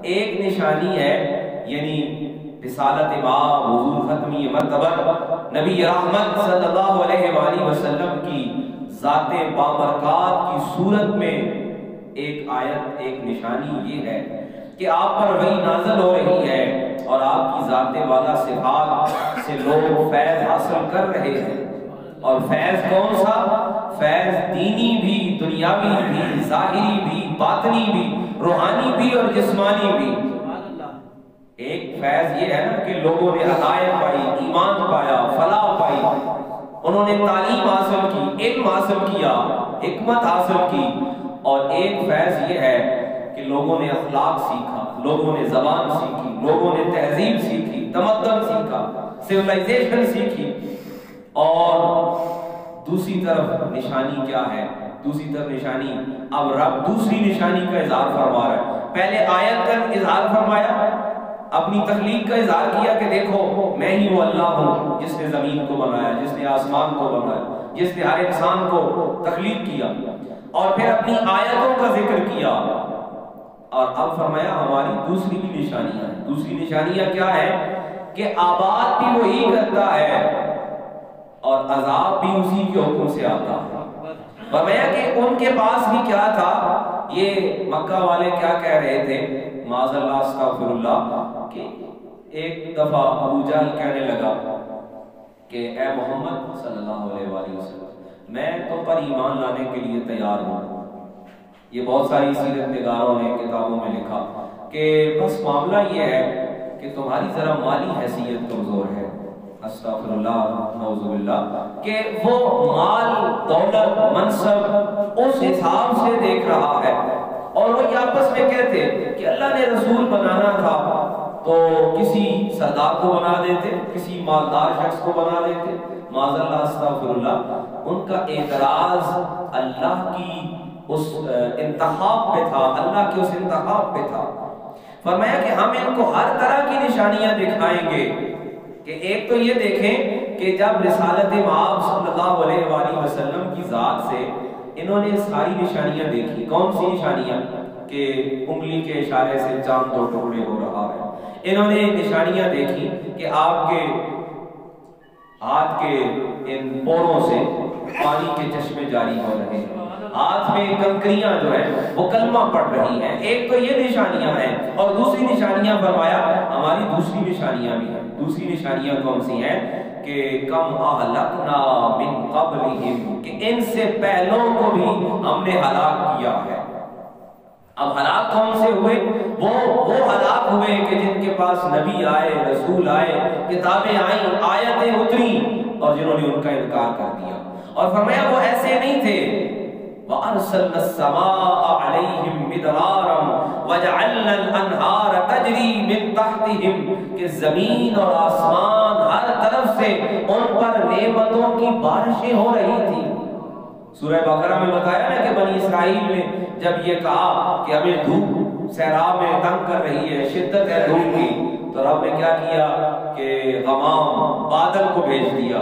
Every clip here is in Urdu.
ایک نشانی ہے یعنی رسالت باب، حضور ختمی مرتبہ نبی رحمت صلی اللہ علیہ وآلہ وسلم کی ذات بابرکات کی صورت میں ایک آیت، ایک نشانی یہ ہے کہ آپ پر وحی نازل ہو رہی ہے اور آپ کی ذات والا صفات سے لوگ فیض حاصل کر رہے ہیں۔ اور فیض کون سا؟ فیض دینی بھی، دنیاوی بھی، ظاہری بھی، باطنی بھی، روحانی بھی اور جسمانی بھی۔ ایک فیض یہ ہے نا کہ لوگوں نے ہدایت پائی، ایمان پایا، فلاح پائی، انہوں نے تعلیم حاصل کی، علم حاصل کیا، حکمت حاصل کی۔ اور ایک فیض یہ ہے کہ لوگوں نے اخلاق سیکھا، لوگوں نے زبان سیکھی، لوگوں نے تہذیب سیکھی، تمدن سیکھا، سیولائزیشن سیکھی۔ اور دوسری طرف نشانی کیا ہے؟ دوسری طرف نشانی، اب رب دوسری نشانی کا اظہار فرما رہا ہے۔ پہلے آیت کا اظہار فرمایا، اپنی تخلیق کا اظہار کیا کہ دیکھو میں ہی وہ اللہ ہوں جس نے زمین کو بنایا، جس نے آسمان کو بنایا، جس نے ہر انسان کو تخلیق کیا۔ اور پھر اپنی آیتوں کا ذکر کیا، اور اب فرمایا ہماری دوسری بھی نشانیاں ہیں۔ دوسری نشانیاں کیا ہے؟ کہ آباد بھی وہی کرتا ہے اور عذاب بھی اسی کے حکم سے آتا ہے۔ فرمایا کہ ان کے پاس بھی کیا تھا، یہ مکہ والے کیا کہہ رہے تھے، معاذ اللہ استغفر اللہ، کہ ایک دفعہ ابو جہل کہنے لگا کہ اے محمد صلی اللہ علیہ وآلہ وسلم، میں تو پر ایمان لانے کے لیے تیار ہوں۔ یہ بہت ساری سیرت نگاروں نے کتابوں میں لکھا کہ بس معاملہ یہ ہے کہ تمہاری ذرا مالی حیثیت کمزور ہے، استغفر اللہ نعوذ باللہ، کہ وہ مال، دولت، منصب اس حساب سے دیکھ رہا ہے۔ اور وہ یہ آپس میں کہتے کہ اللہ نے رسول بنانا تھا تو کسی سردار کو بنا دیتے، کسی مالدار شخص کو بنا دیتے، معاذ اللہ استغفر اللہ۔ ان کا اعتراض اللہ کی اس انتخاب پہ تھا، اللہ کے اس انتخاب پہ تھا۔ فرمایا کہ ہم ان کو ہر طرح کی نشانیاں دکھائیں گے، کہ ایک تو یہ دیکھیں کہ جب رسالت مآب صلی اللہ علیہ وآلہ وسلم کی ذات سے انہوں نے ساری نشانیاں دیکھی۔ کون سی نشانیاں؟ کہ انگلی کے اشارے سے چاند دو ٹکڑے ہو رہا ہے۔ انہوں نے نشانیاں دیکھی کہ آپ کے ہاتھ کے ان پوروں سے پانی کے چشمے جاری ہو رہے ہیں، ہاتھ میں کنکریاں جو ہیں وہ کلمہ پڑھ رہی ہیں۔ ایک تو یہ نشانیاں ہیں، اور دوسری نشانیاں فرمایا ہماری دوسری نشانیاں بھی ہیں۔ دوسری نشانیاں کون سی ہیں؟ کہ کم اہلکنا من قبلہم، کہ ان سے پہلوں کو بھی ہم نے ہلاک کیا ہے۔ اب ہلاک کون سے ہوئے؟ وہ ہلاک ہوئے کہ جن کے پاس نبی آئے، رسول آئے، کتابیں آئیں، آیتیں اتری، اور جنہوں نے ان کا انکار کر دیا۔ اور فرمایا وہ ایسے نہیں تھے، وَأَرْسَلْنَا السَّمَاءَ عَلَيْهِمْ مِدْرَارًا وَجَعَلْنَا الْأَنْهَارَ تَجْرِي مِن تَحْتِهِمْ، کہ زمین اور آسمان ہر طرف سے ان پر نعمتوں کی بارشیں ہو رہی تھی۔ سورہ بقرہ میں بتایا نا کہ بنی اسرائیل نے جب یہ کہا کہ ہمیں دھوپ سیراب میں تنگ کر رہی ہے، شدت ہے دھوپ کی، تو رب نے کیا کیا کہ غمام بادل کو بھیج دیا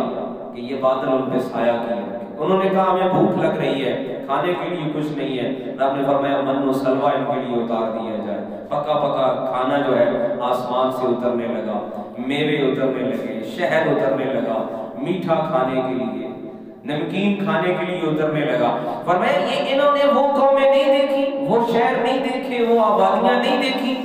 کہ یہ بادل ان پہ سایہ کیے۔ انہوں نے کہا ہمیں بھوک لگ رہی ہے، کھانے کے لیے کچھ نہیں ہے، رب نے فرمایا من و سلوہ ان کے لیے اتار دیا جائے۔ پکا پکا کھانا جو ہے آسمان سے اترنے لگا، میوے اترنے لگے، شہد اترنے لگا، میٹھا کھانے کے لیے، نمکین کھانے کے لیے اترنے لگا۔ فرمایا یہ انہوں نے وہ قومیں نہیں دیکھی، وہ شہر نہیں دیکھے، وہ آبادیاں نہیں دیکھی،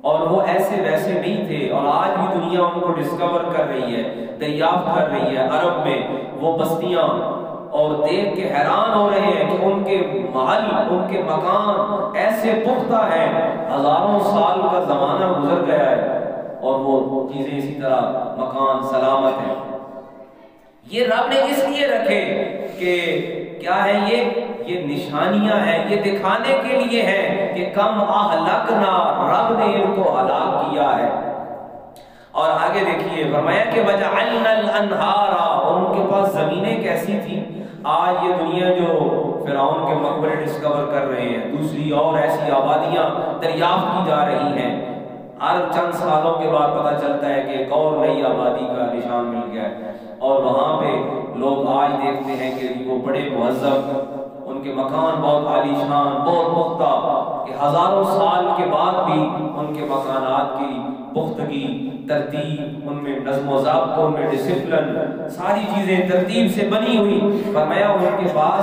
اور وہ ایسے ویسے نہیں تھے۔ اور آج بھی دنیا ان کو ڈسکور کر رہی ہے، دریافت کر رہی ہے۔ عرب میں وہ بستیاں، اور دیکھ کے حیران ہو رہے ہیں کہ ان کے محل، ان کے مکان ایسے پختہ ہیں، ہزاروں سال کا زمانہ گزر گیا ہے اور وہ چیزیں اسی طرح مکان سلامت ہیں۔ یہ رب نے اس لیے رکھے کہ کیا ہے یہ نشانیاں ہیں، یہ دکھانے کے لیے ہیں کہ کم اہلکنا، رب نے ان کو ہلاک کیا ہے۔ اور آگے دیکھیے فرمایا کہ وجعلنا الانہار، اور ان کے پاس زمینیں کیسی تھیں۔ آج یہ دنیا جو فرعون کے مقبرے ڈسکور کر رہے ہیں، دوسری اور ایسی آبادیاں دریافت کی جا رہی ہیں، ہر چند سالوں کے بعد پتہ چلتا ہے کہ ایک اور نئی آبادی کا نشان مل گیا ہے، اور وہاں پہ لوگ آج دیکھتے ہیں کہ وہ بڑے مہذب، ان کے مکان بہت عالی شان، بہت پختہ، کہ ہزاروں سال کے بعد بھی ترتیب، ان میں نظم و ضابط، ان میں ڈسپلن، ساری چیزیں ترتیب سے بنی ہوئی۔ فرمایا ان کے پاس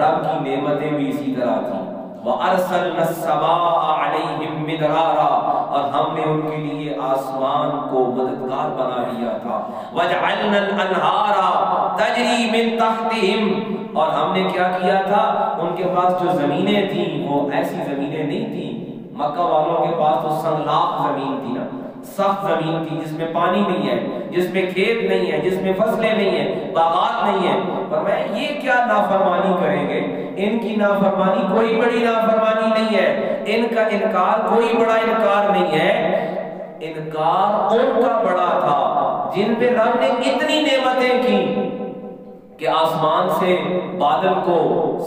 رب کی نعمتیں بھی اسی طرح تھیں۔ وَأَرْسَلْنَا السَّمَاءَ عَلَيْهِمْ مِدْرَارًا، اور ہم نے ان کے لیے آسمان کو مددگار بنا دیا تھا۔ وَجَعَلْنَا الْأَنْهَارَ تَجْرِي مِنْ تَحْتِهِمْ، اور ہم نے کیا کیا تھا، ان کے پاس جو زمینیں تھیں وہ ایسی زمینیں نہیں تھیں، مکہ والوں کے پاس تو سنگلاخ زمین تھی نا، سخت زمین تھی جس میں پانی نہیں ہے، جس میں کھیت نہیں ہے، جس میں فصلیں نہیں ہیں، باغات نہیں ہیں۔ فرمایا یہ کیا نافرمانی کریں گے، ان کی نافرمانی کوئی بڑی نافرمانی نہیں ہے، ان کا انکار کوئی بڑا انکار نہیں ہے، انکار ان کا بڑا تھا جن پہ رب نے اتنی نعمتیں کی کہ آسمان سے بادل کو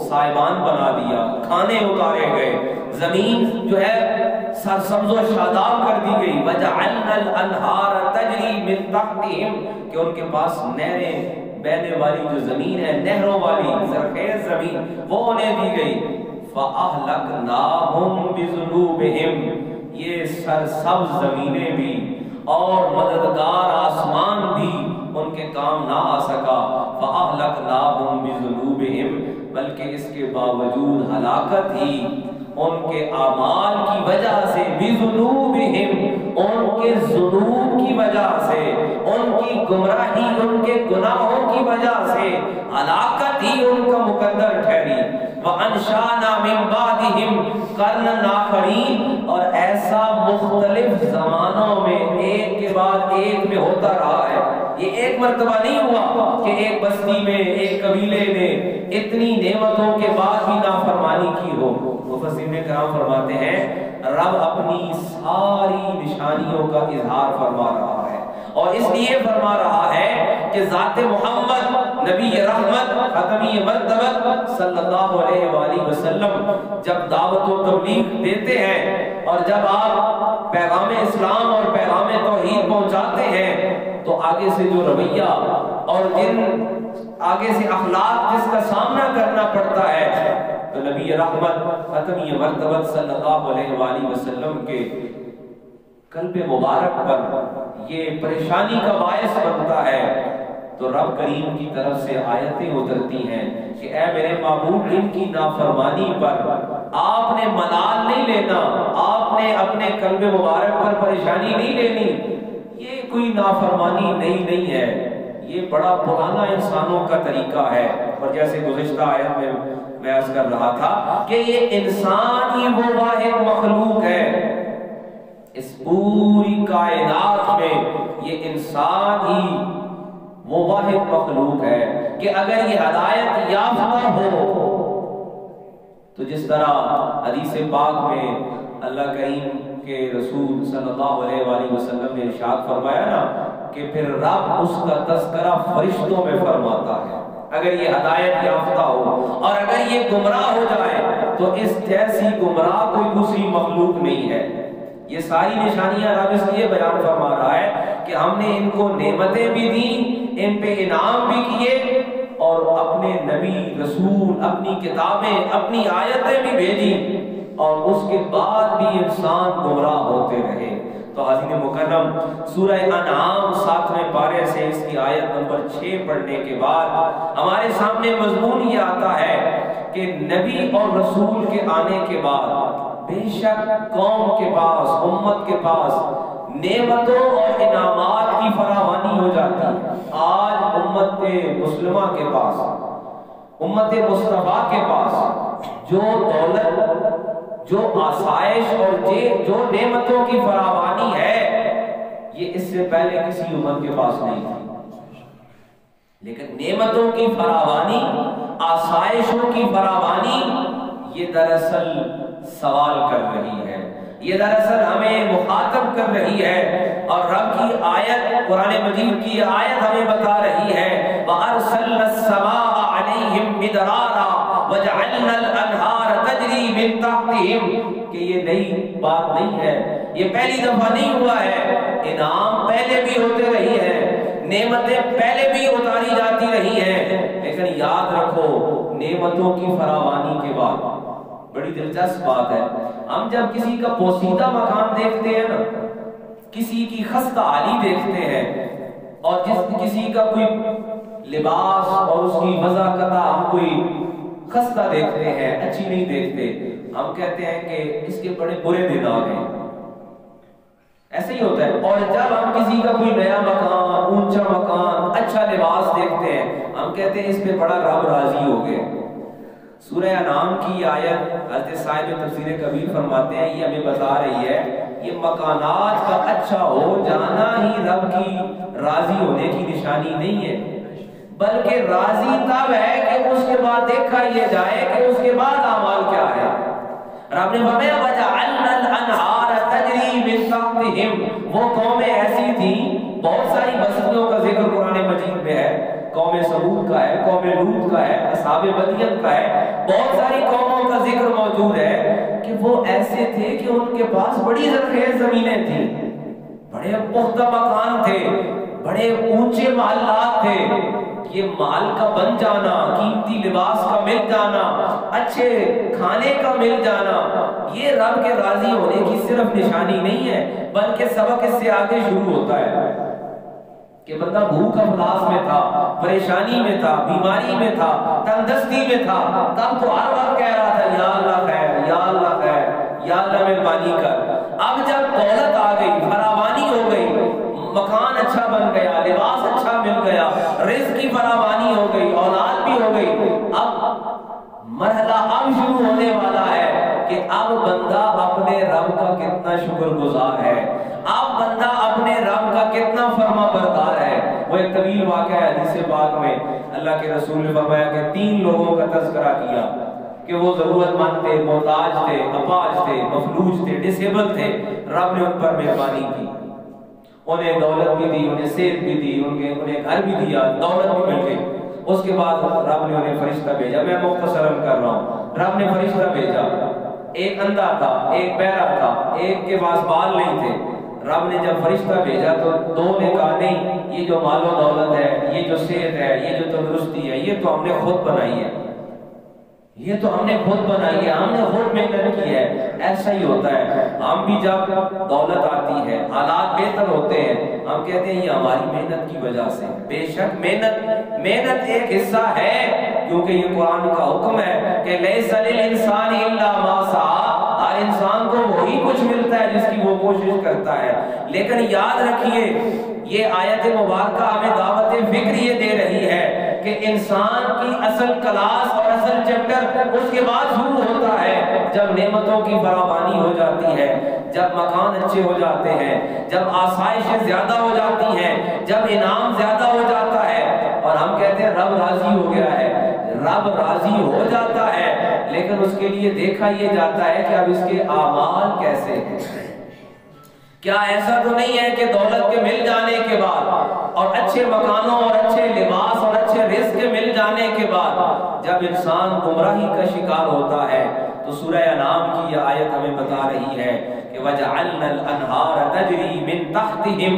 سائبان بنا دیا، کھانے اتارے گئے، زمین جو ہے سرسبز و شاداب کر دی گئی۔ وَجَعَلْنَا الْأَنْهَارَ تَجْرِي مِنْ تَحْتِهِمْ، کہ ان کے پاس نہریں بہنے والی جو زمین ہے، نہروں والی زرخیز زمین، وہ انہیں دی گئی۔ فَأَهْلَكْنَاهُمْ بِذُنُوبِهِمْ، یہ سرسبز زمینیں بھی اور مددگار آسمان بھی ان کے کام نہ آ سکا۔ فَأَهْلَكْنَاهُمْ بِذُنُوبِهِمْ، بلکہ اس کے باوجود ہلاکت ہی ان کے اعمال کی وجہ سے، بِذُنُوبِهِمْ، ان کے ذنوب کی وجہ سے، ان کی گمراہی، ان کے گناہوں کی وجہ سے ہلاکت ہی ان کا مقدر ٹھہری۔ وَأَنشَأْنَا مِن بَعْدِهِمْ قَرْنًا آخَرِينَ، اور ایسا مختلف زمانوں میں ایک کے بعد ایک میں ہوتا رہا ہے۔ یہ ایک مرتبہ نہیں ہوا کہ ایک بستی میں، ایک قبیلے میں اتنی نعمتوں کے بعد بھی نافرمانی کی ہو۔ مفسرین کرام فرماتے ہیں رب اپنی ساری نشانیوں کا اظہار فرما رہا ہے، اور اس لیے فرما رہا ہے کہ ذات محمد نبی رحمت ختمی مرتبت صلی اللہ علیہ وآلہ وسلم جب دعوت و تبلیغ دیتے ہیں، اور جب آپ پیغام اسلام اور پیغام توحید پہنچاتے ہیں، تو آگے سے جو رویہ اور جن آگے سے اخلاق جس کا سامنا کرنا پڑتا ہے، تو نبی رحمت ختمی مرتبت صلی اللہ علیہ وآلہ وسلم کے قلب مبارک پر یہ پریشانی کا باعث بنتا ہے۔ تو رب کریم کی طرف سے آیتیں اترتی ہیں کہ اے میرے محبوب، ان کی نافرمانی پر آپ نے ملال نہیں لینا، آپ نے اپنے قلب مبارک پر پریشانی نہیں لینی، یہ کوئی نافرمانی نہیں ہے، یہ بڑا پرانا انسانوں کا طریقہ ہے۔ اور جیسے گزشتہ آیت میں میں عرض کر رہا تھا کہ یہ انسان ہی وہ واحد مخلوق ہے، اس پوری کائنات میں یہ انسان ہی وہ واحد مخلوق ہے کہ اگر یہ ہدایت یافتہ ہو تو جس طرح حدیث پاک میں اللہ کریم کے رسول صلی اللہ علیہ وآلہ وسلم نے ارشاد فرمایا نا کہ پھر رب اس کا تذکرہ فرشتوں میں فرماتا ہے، اگر یہ ہدایت یافتہ ہو، اور اگر یہ گمراہ ہو جائے تو اس جیسی گمراہ کوئی دوسری مخلوق نہیں ہے۔ یہ ساری نشانیاں رب اس لیے بیان فرما رہا ہے کہ ہم نے ان کو نعمتیں بھی دیں، ان پہ انعام بھی کیے، اور اپنے نبی رسول، اپنی کتابیں، اپنی آیتیں بھی بھیجی، اور اس کے بعد بھی انسان گمراہ ہوتے رہے۔ تو حاضرین مکرم، سورہ انعام 7ویں پارے سے اس کی آیت نمبر 6 پڑھنے کے بعد ہمارے سامنے مضمون یہ آتا ہے کہ نبی اور رسول کے آنے کے بعد بے شک قوم کے پاس، امت کے پاس نعمتوں اور انعامات کی فراوانی ہو جاتی ہے۔ آج امت مسلمہ کے پاس، امت مصطفیٰ کے پاس جو دولت، جو آسائش اور جو نعمتوں کی فراوانی ہے، یہ اس سے پہلے کسی امت کے پاس نہیں تھی۔ لیکن نعمتوں کی فراوانی، آسائشوں کی فراوانی، یہ دراصل سوال کر رہی ہے، یہ دراصل ہمیں مخاطب کر رہی ہے، اور رب کی آیت، قرآن مجید کی آیت ہمیں بتا رہی ہے وَأَرْسَلْنَا السَّمَاءَ عَلَيْهِمْ مِدْرَارًا وَجَعَلْنَا الْأَنْهَارَ تَجْرِي مِن تَحْتِهِمْ، کہ یہ نئی بات نہیں ہے، یہ پہلی دفعہ نہیں ہوا ہے، انعام پہلے بھی ہوتے رہی ہیں، نعمتیں پہلے بھی اتاری جاتی رہی ہیں، لیکن یاد رکھو نعمتوں کی فراوانی کے بعد بڑی دلچسپ بات ہے، ہم جب کسی کا پوسیدہ مکان دیکھتے ہیں نا، کسی کی خستہ حالی دیکھتے ہیں اور کسی کا کوئی لباس اور اس کی وضاحت ہم کوئی خستہ دیکھتے ہیں، اچھی نہیں دیکھتے، ہم کہتے ہیں کہ اس کے بڑے برے دن آ گئے. ایسے ہی ہوتا ہے. اور جب ہم کسی کا کوئی نیا مکان، اونچا مکان، اچھا لباس دیکھتے ہیں، ہم کہتے ہیں اس پہ بڑا رب راضی ہو گئے. سورہ انعام کی آیت حضرت صاحب تفسیر کبیر فرماتے ہیں، یہ ہمیں بتا رہی ہے یہ مکانات کا اچھا ہو جانا ہی رب کی راضی ہونے کی نشانی نہیں ہے، بلکہ راضی تب ہے کہ اس کے بعد دیکھا یہ جائے کہ اس کے بعد اعمال کیا ہے. رب نے فرمایا وَجَعَلْنَا الْأَنْهَارَ تَجْرِي مِن تَحْتِهِمْ. وہ قومیں ایسی تھیں، بہت ساری بستیوں کا ذکر قرآن مجید میں ہے، قوم سمود کا ہے، قوم لوط کا ہے، اصحاب مدین کا ہے، بہت ساری قوموں کا ذکر موجود ہے کہ وہ ایسے تھے کہ ان کے پاس بڑی زرخیز زمینیں تھیں، بڑے پختہ مکان تھے، بڑے اونچے محلات تھے. یہ مال کا بن جانا، قیمتی لباس کا مل جانا، اچھے کھانے کا مل جانا، یہ رب کے راضی ہونے کی صرف نشانی نہیں ہے، بلکہ سبق اس سے آگے شروع ہوتا ہے کہ بندہ بھوک افلاس میں تھا، پریشانی میں تھا، بیماری میں تھا، تندرستی میں تھا، تب تو ہر وقت کہہ رہا تھا یا اللہ خیر، یا اللہ خیر، یا اللہ مہربانی کر. اب جب دولت آ گئی، فراوانی ہو گئی، مکان اچھا بن گیا، لباس اچھا مل گیا، رزق کی فراوانی ہو گئی، اولاد بھی ہو گئی، اب مرحلہ اب شروع ہونے والا ہے کہ اب بندہ اپنے رب کا کتنا شکر گزار ہے، اب بندہ اپنے رب کا کتنا فرما بردار ہے. وہ ایک طویل واقعہ ہے حدیث پاک میں اللہ کے رسول نے فرمایا کہ 3 لوگوں کا تذکرہ کیا کہ وہ ضرورت مند تھے، محتاج تھے، اپاہج تھے، مفلوج تھے، ڈسیبل تھے. رب نے ان پر مہربانی کی، انہیں دولت بھی دی، انہیں صحت بھی دی، انہیں گھر بھی دیا، دولت بھی مل گئی. اس کے بعد رب نے انہیں فرشتہ بھیجا. میں مختصراً کر رہا ہوں. رب نے فرشتہ بھیجا، ایک اندھا تھا، ایک بہرا تھا، ایک کے پاس بال نہیں تھے. رب نے جب فرشتہ بھیجا تو 2 نے کہا نہیں، یہ جو مال و دولت ہے، یہ جو صحت ہے، یہ جو تندرستی ہے، یہ تو ہم نے خود بنائی ہے، یہ تو ہم نے خود بنائی ہے، ہم نے خود محنت کی ہے. ایسا ہی ہوتا ہے، ہم بھی جب دولت آتی ہے، حالات بہتر ہوتے ہیں، ہم کہتے ہیں یہ ہماری محنت کی وجہ سے. بے شک محنت ایک حصہ ہے، کیونکہ یہ قرآن کا حکم ہے کہ لیس للانسان الا ما سعی. ہر انسان کو وہی کچھ ملتا ہے جس کی وہ کوشش کرتا ہے. لیکن یاد رکھیے یہ آیت مبارکہ ہمیں دعوت فکر یہ دے رہی ہے کہ انسان کی اصل کلاس اور اصل چیپٹر اس کے بعد شروع ہوتا ہے جب نعمتوں کی فراوانی ہو جاتی ہے، جب مکان اچھے ہو جاتے ہیں، جب آسائشیں زیادہ ہو جاتی ہیں، جب انعام زیادہ ہو جاتا ہے. اور ہم کہتے ہیں رب راضی ہو گیا ہے. رب راضی ہو جاتا ہے، لیکن اس کے لیے دیکھا یہ جاتا ہے کہ اب اس کے اعمال کیسے ہیں. کیا ایسا تو نہیں ہے کہ دولت کے مل جانے کے بعد اور اچھے مکانوں اور اچھے لباس اور اچھے رزق کے مل جانے کے بعد جب انسان گمراہی کا شکار ہوتا ہے تو سورہ انعام کی یہ آیت ہمیں بتا رہی ہے کہ وَجَعَلْنَا الْأَنْهَارَ تَجْرِي مِن تَحْتِهِمْ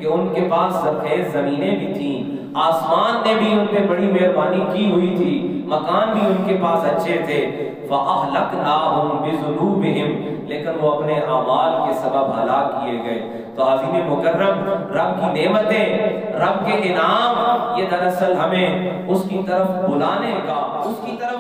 کہ ان کے پاس زرخیز زمینیں بھی تھیں، آسمان نے بھی ان پہ بڑی مہربانی کی ہوئی تھی، مکان بھی ان کے پاس اچھے تھے. فَأَهْلَكْنَاهُمْ بِذُنُوبِهِمْ لیکن وہ اپنے اعمال کے سبب ہلاک کیے گئے. تو عظیم مکرم رب کی نعمتیں، رب کے انعام، یہ دراصل ہمیں اس کی طرف بلانے کا، اس کی طرف